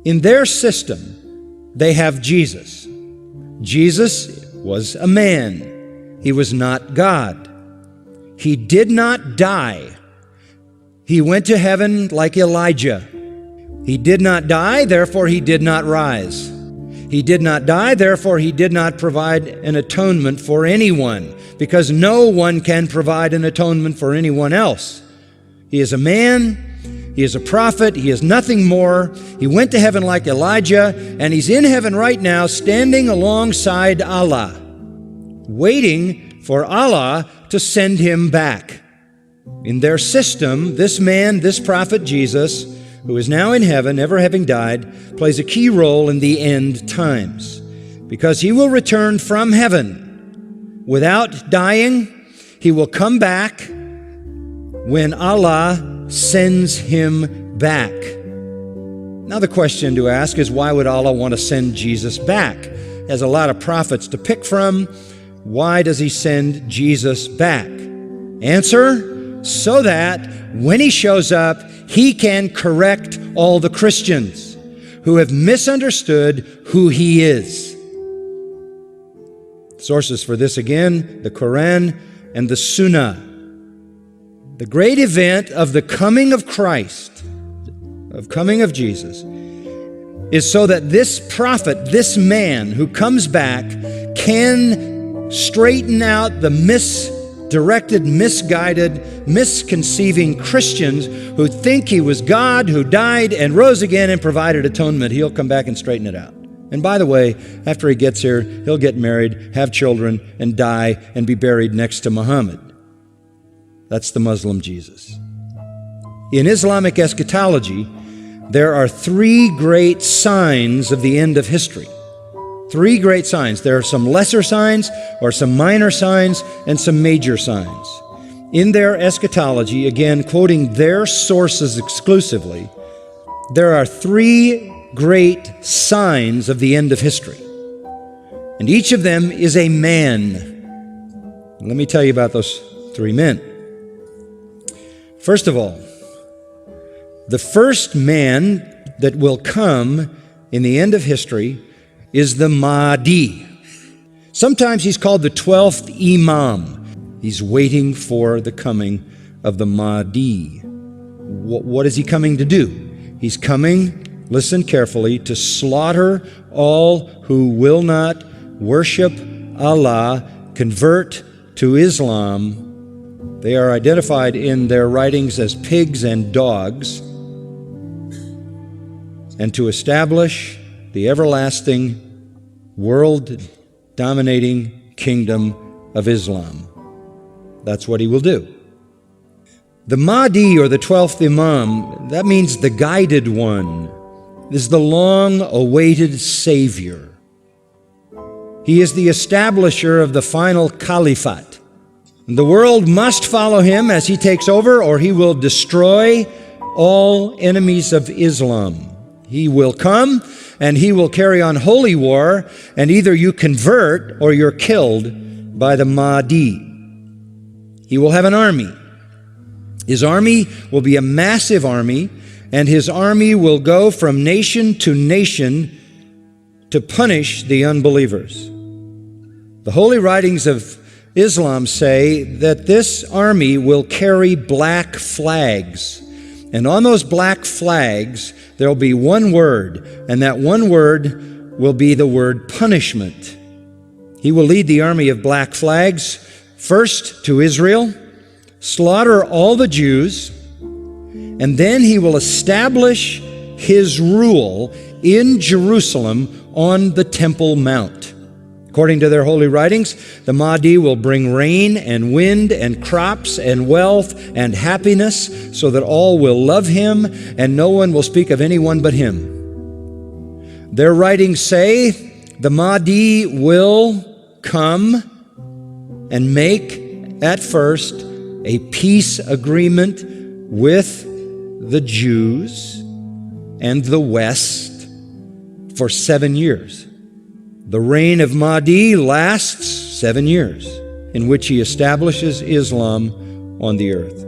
In their system, they have Jesus. Jesus was a man. He was not God. He did not die. He went to heaven like Elijah. He did not die, therefore he did not rise. He did not die, therefore he did not provide an atonement for anyone, because no one can provide an atonement for anyone else. He is a man, he is a prophet, he is nothing more. He went to heaven like Elijah, and he's in heaven right now, standing alongside Allah, waiting for Allah to send him back. In their system, this man, this prophet Jesus, who is now in heaven, never having died, plays a key role in the end times, because he will return from heaven without dying. He will come back when Allah sends him back. Now the question to ask is, why would Allah want to send Jesus back? He has a lot of prophets to pick from. Why does he send Jesus back? Answer, so that when he shows up, he can correct all the Christians who have misunderstood who he is. Sources for this again, the Quran and the Sunnah. The great event of the coming of Christ, of coming of Jesus, is so that this prophet, this man who comes back, can straighten out the misdirected, misguided, misconceiving Christians who think he was God, who died and rose again and provided atonement. He'll come back and straighten it out. And by the way, after he gets here, he'll get married, have children, and die and be buried next to Muhammad. That's the Muslim Jesus. In Islamic eschatology, there are three great signs of the end of history. Three great signs. There are some lesser signs, or some minor signs, and some major signs. In their eschatology, again quoting their sources exclusively, there are three great signs of the end of history. And each of them is a man. Let me tell you about those three men. First of all, the first man that will come in the end of history is the Mahdi. Sometimes he's called the 12th Imam. He's waiting for the coming of the Mahdi. What is he coming to do? He's coming, listen carefully, to slaughter all who will not worship Allah, convert to Islam. They are identified in their writings as pigs and dogs, and to establish the everlasting, world-dominating kingdom of Islam. That's what he will do. The Mahdi, or the 12th Imam, that means the guided one, is the long-awaited Savior. He is the establisher of the final caliphate. The world must follow him as he takes over, or he will destroy all enemies of Islam. He will come and he will carry on holy war, and either you convert or you're killed by the Mahdi. He will have an army. His army will be a massive army, and his army will go from nation to nation to punish the unbelievers. The holy writings of Islam say that this army will carry black flags. And on those black flags, there will be one word, and that one word will be the word punishment. He will lead the army of black flags first to Israel, slaughter all the Jews, and then he will establish his rule in Jerusalem on the Temple Mount. According to their holy writings, the Mahdi will bring rain and wind and crops and wealth and happiness so that all will love him and no one will speak of anyone but him. Their writings say the Mahdi will come and make at first a peace agreement with the Jews and the West for 7 years. The reign of Mahdi lasts 7 years, in which he establishes Islam on the earth.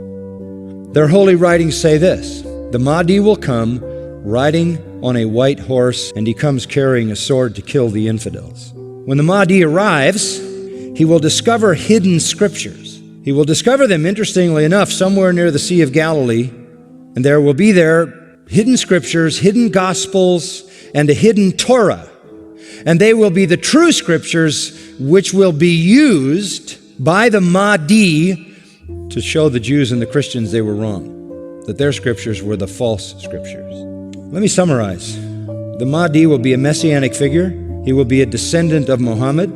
Their holy writings say this: the Mahdi will come riding on a white horse, and he comes carrying a sword to kill the infidels. When the Mahdi arrives, he will discover hidden scriptures. He will discover them, interestingly enough, somewhere near the Sea of Galilee, and there will be there hidden scriptures, hidden gospels, and a hidden Torah. And they will be the true scriptures which will be used by the Mahdi to show the Jews and the Christians they were wrong, that their scriptures were the false scriptures. Let me summarize. The Mahdi will be a messianic figure. He will be a descendant of Muhammad.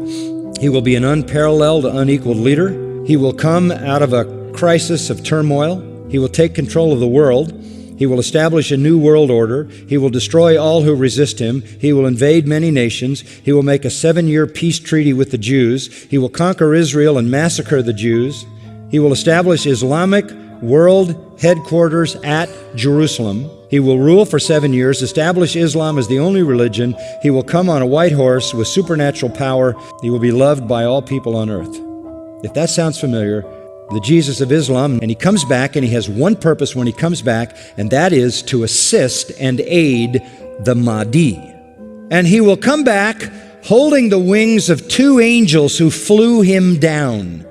He will be an unparalleled, unequaled leader. He will come out of a crisis of turmoil. He will take control of the world. He will establish a new world order. He will destroy all who resist him. He will invade many nations. He will make a 7-year peace treaty with the Jews. He will conquer Israel and massacre the Jews. He will establish Islamic world headquarters at Jerusalem. He will rule for 7 years, establish Islam as the only religion. He will come on a white horse with supernatural power. He will be loved by all people on earth. If that sounds familiar, the Jesus of Islam, and he comes back, and he has one purpose when he comes back, and that is to assist and aid the Mahdi. And he will come back holding the wings of 2 angels who flew him down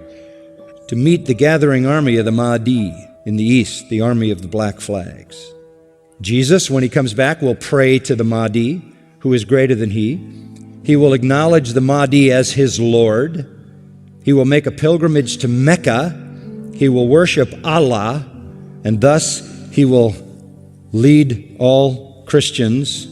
to meet the gathering army of the Mahdi in the east, the army of the black flags. Jesus, when he comes back, will pray to the Mahdi, who is greater than he. He will acknowledge the Mahdi as his Lord. He will make a pilgrimage to Mecca. He will worship Allah, and thus he will lead all Christians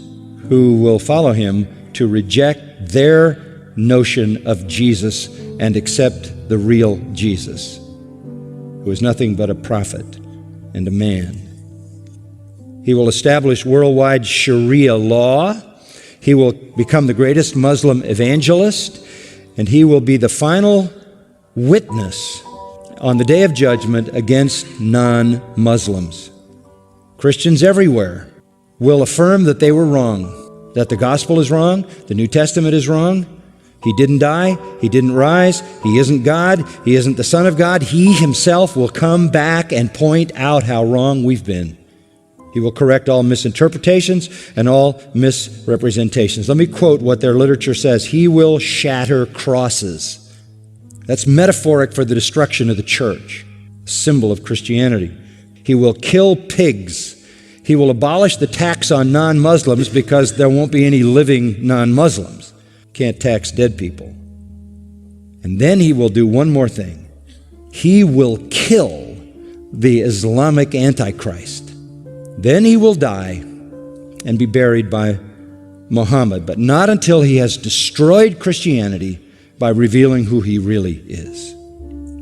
who will follow him to reject their notion of Jesus and accept the real Jesus, who is nothing but a prophet and a man. He will establish worldwide Sharia law. He will become the greatest Muslim evangelist, and he will be the final witness on the day of judgment against non-Muslims. Christians everywhere will affirm that they were wrong, that the gospel is wrong, the New Testament is wrong. He didn't die, he didn't rise, he isn't God, he isn't the Son of God. He himself will come back and point out how wrong we've been. He will correct all misinterpretations and all misrepresentations. Let me quote what their literature says. He will shatter crosses. That's metaphoric for the destruction of the church, a symbol of Christianity. He will kill pigs. He will abolish the tax on non-Muslims because there won't be any living non-Muslims. Can't tax dead people. And then he will do one more thing. He will kill the Islamic Antichrist. Then he will die and be buried by Muhammad, but not until he has destroyed Christianity by revealing who he really is.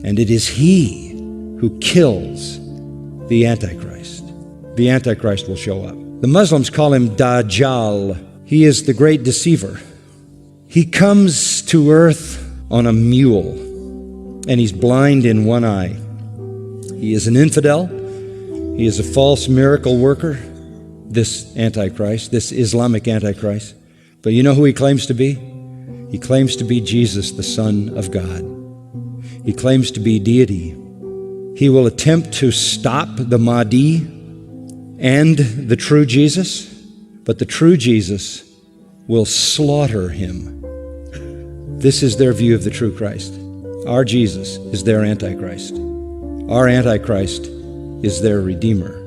And it is he who kills the Antichrist. The Antichrist will show up. The Muslims call him Dajjal. He is the great deceiver. He comes to earth on a mule, and he's blind in one eye. He is an infidel. He is a false miracle worker, this Antichrist, this Islamic Antichrist. But you know who he claims to be? He claims to be Jesus, the Son of God. He claims to be deity. He will attempt to stop the Mahdi and the true Jesus, but the true Jesus will slaughter him. This is their view of the true Christ. Our Jesus is their Antichrist. Our Antichrist is their Redeemer.